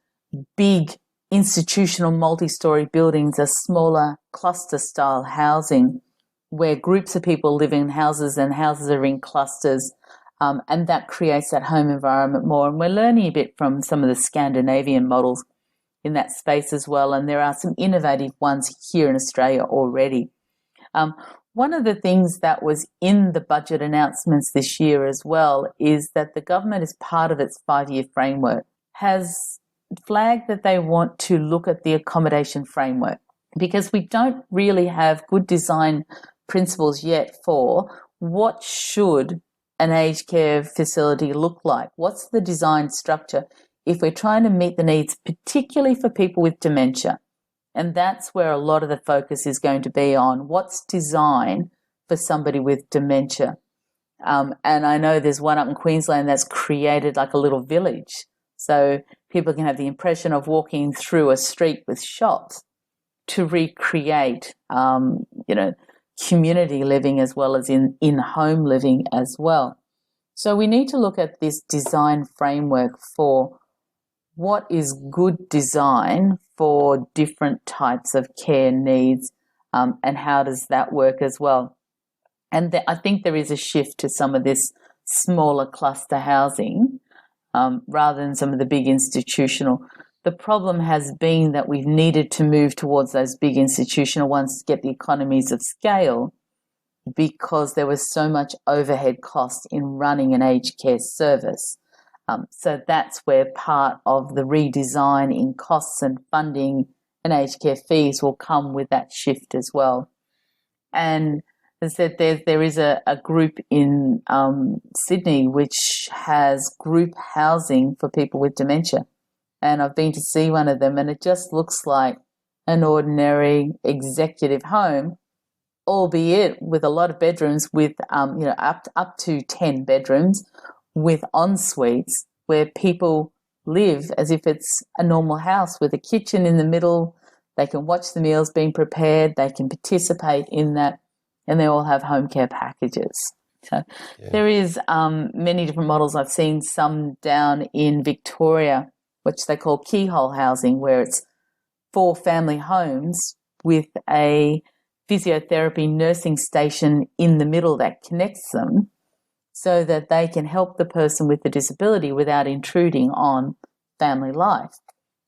big institutional multi-storey buildings, are smaller cluster-style housing where groups of people live in houses and houses are in clusters, and that creates that home environment more. And we're learning a bit from some of the Scandinavian models in that space as well, and there are some innovative ones here in Australia already. One of the things that was in the budget announcements this year as well is that the government, as part of its 5-year framework, has flagged that they want to look at the accommodation framework, because we don't really have good design principles yet for what should an aged care facility look like. What's the design structure if we're trying to meet the needs, particularly for people with dementia? And that's where a lot of the focus is going to be on what's design for somebody with dementia. And I know there's one up in Queensland that's created like a little village. So people can have the impression of walking through a street with shops to recreate, community living as well as in-home living as well. So we need to look at this design framework for what is good design for different types of care needs, and how does that work as well. And I think there is a shift to some of this smaller cluster housing rather than some of the big institutional. The problem has been that we've needed to move towards those big institutional ones to get the economies of scale, because there was so much overhead cost in running an aged care service. So that's where part of the redesign in costs and funding and aged care fees will come with that shift as well. And as I said, there is a group in Sydney which has group housing for people with dementia. And I've been to see one of them, and it just looks like an ordinary executive home, albeit with a lot of bedrooms, with up to 10 bedrooms, with en suites where people live as if it's a normal house with a kitchen in the middle. They can watch the meals being prepared, they can participate in that, and they all have home care packages. So there is many different models. I've seen some down in Victoria, which they call keyhole housing, where it's 4 family homes with a physiotherapy nursing station in the middle that connects them, so that they can help the person with the disability without intruding on family life.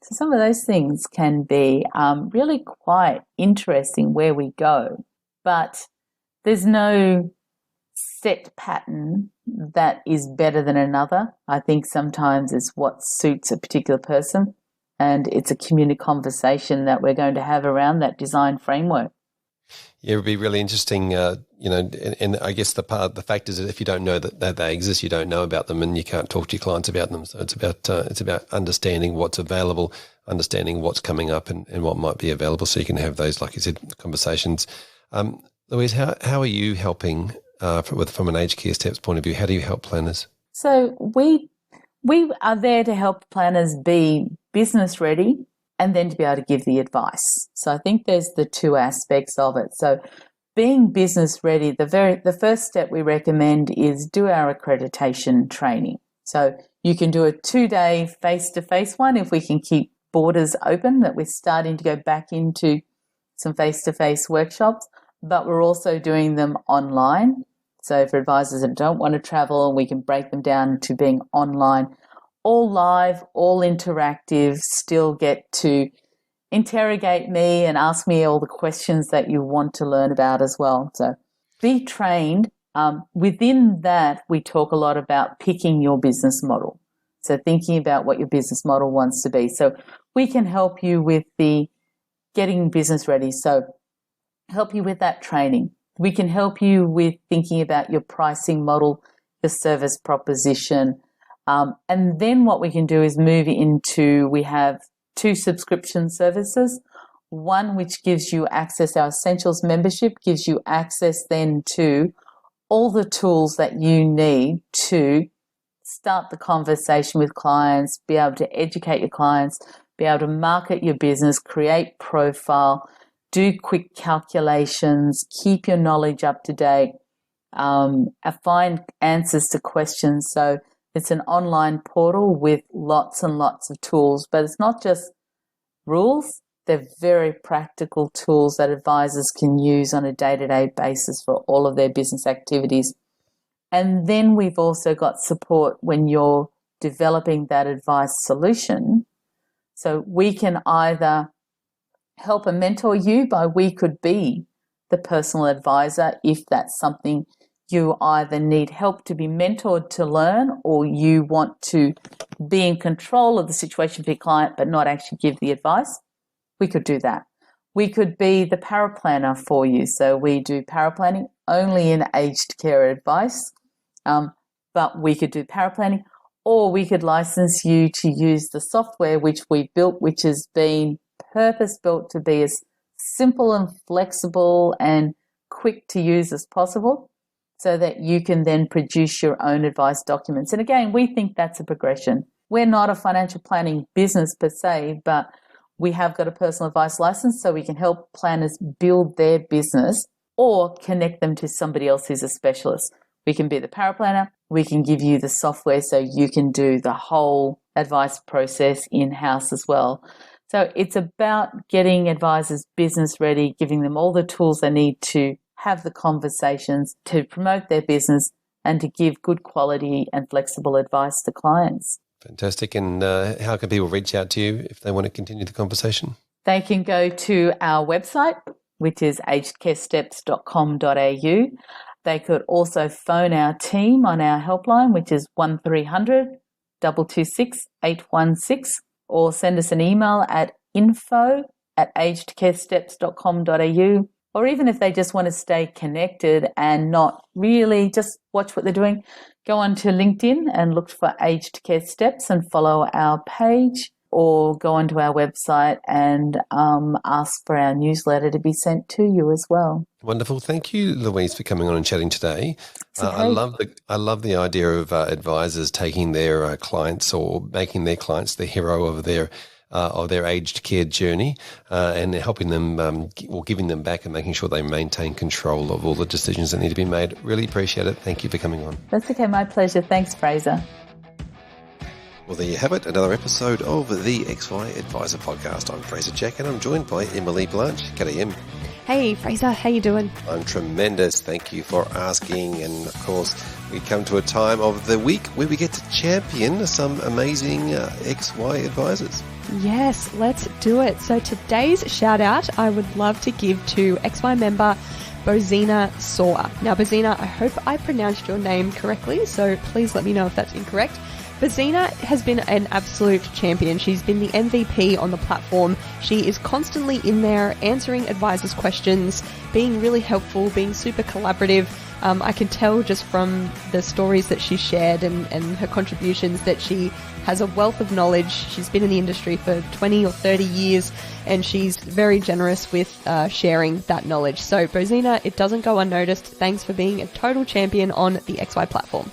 So some of those things can be really quite interesting where we go, but there's no set pattern that is better than another. I think sometimes it's what suits a particular person, and it's a community conversation that we're going to have around that design framework. Yeah, it would be really interesting, and I guess the fact is that if you don't know that they exist, you don't know about them, and you can't talk to your clients about them. So it's about understanding what's available, understanding what's coming up, and what might be available, so you can have those, like you said, conversations. Louise, how are you helping from an aged care steps point of view? How do you help planners? So we are there to help planners be business ready, and then to be able to give the advice. So I think there's the 2 aspects of it. So being business ready, the first step we recommend is do our accreditation training. So you can do a 2-day face-to-face one if we can keep borders open, that we're starting to go back into some face-to-face workshops, but we're also doing them online. So for advisors that don't want to travel, we can break them down to being online, all live, all interactive, still get to interrogate me and ask me all the questions that you want to learn about as well. So be trained. Within that, we talk a lot about picking your business model. So thinking about what your business model wants to be. So we can help you with the getting business ready. So help you with that training. We can help you with thinking about your pricing model, your service proposition. And then what we can do is move into, we have 2 subscription services. One which gives you access, our Essentials membership gives you access then to all the tools that you need to start the conversation with clients, be able to educate your clients, be able to market your business, create profile, do quick calculations, keep your knowledge up to date, find answers to questions. So it's an online portal with lots and lots of tools, but it's not just rules. They're very practical tools that advisors can use on a day-to-day basis for all of their business activities. And then we've also got support when you're developing that advice solution. So we can either help and mentor you by we could be the personal advisor if that's something you either need help to be mentored to learn, or you want to be in control of the situation for your client but not actually give the advice. We could do that. We could be the paraplanner for you. So we do paraplanning only in aged care advice, but we could do paraplanning, or we could license you to use the software which we built, which has been purpose-built to be as simple and flexible and quick to use as possible, so that you can then produce your own advice documents. And again, we think that's a progression. We're not a financial planning business per se, but we have got a personal advice license, so we can help planners build their business or connect them to somebody else who's a specialist. We can be the paraplanner. We can give you the software so you can do the whole advice process in-house as well. So it's about getting advisors business ready, giving them all the tools they need to have the conversations, to promote their business, and to give good quality and flexible advice to clients. Fantastic. And how can people reach out to you if they want to continue the conversation? They can go to our website, which is agedcaresteps.com.au. They could also phone our team on our helpline, which is 1300 226 816, or send us an email at info@agedcaresteps.com.au. Or even if they just want to stay connected and not really just watch what they're doing, go onto LinkedIn and look for Aged Care Steps and follow our page, or go onto our website and ask for our newsletter to be sent to you as well. Wonderful. Thank you, Louise, for coming on and chatting today. Okay. I love the idea of advisors taking their clients or making their clients the hero of their aged care journey, and helping them or giving them back and making sure they maintain control of all the decisions that need to be made. Really appreciate it. Thank you for coming on. That's okay. My pleasure. Thanks, Fraser. Well, there you have it. Another episode of the XY Advisor Podcast. I'm Fraser Jack, and I'm joined by Emily Blanche. G'day, Em. Hey, Fraser. How you doing? I'm tremendous. Thank you for asking. And, of course, we come to a time of the week where we get to champion some amazing XY advisors. Yes, let's do it. So today's shout out I would love to give to XY member Bozina Saw. Now, Bozina, I hope I pronounced your name correctly, so please let me know if that's incorrect. Bozina has been an absolute champion. She's been the MVP on the platform. She is constantly in there answering advisors' questions, being really helpful, being super collaborative. I can tell just from the stories that she shared and her contributions that she has a wealth of knowledge. She's been in the industry for 20 or 30 years, and she's very generous with sharing that knowledge. So, Bozina, it doesn't go unnoticed. Thanks for being a total champion on the XY platform.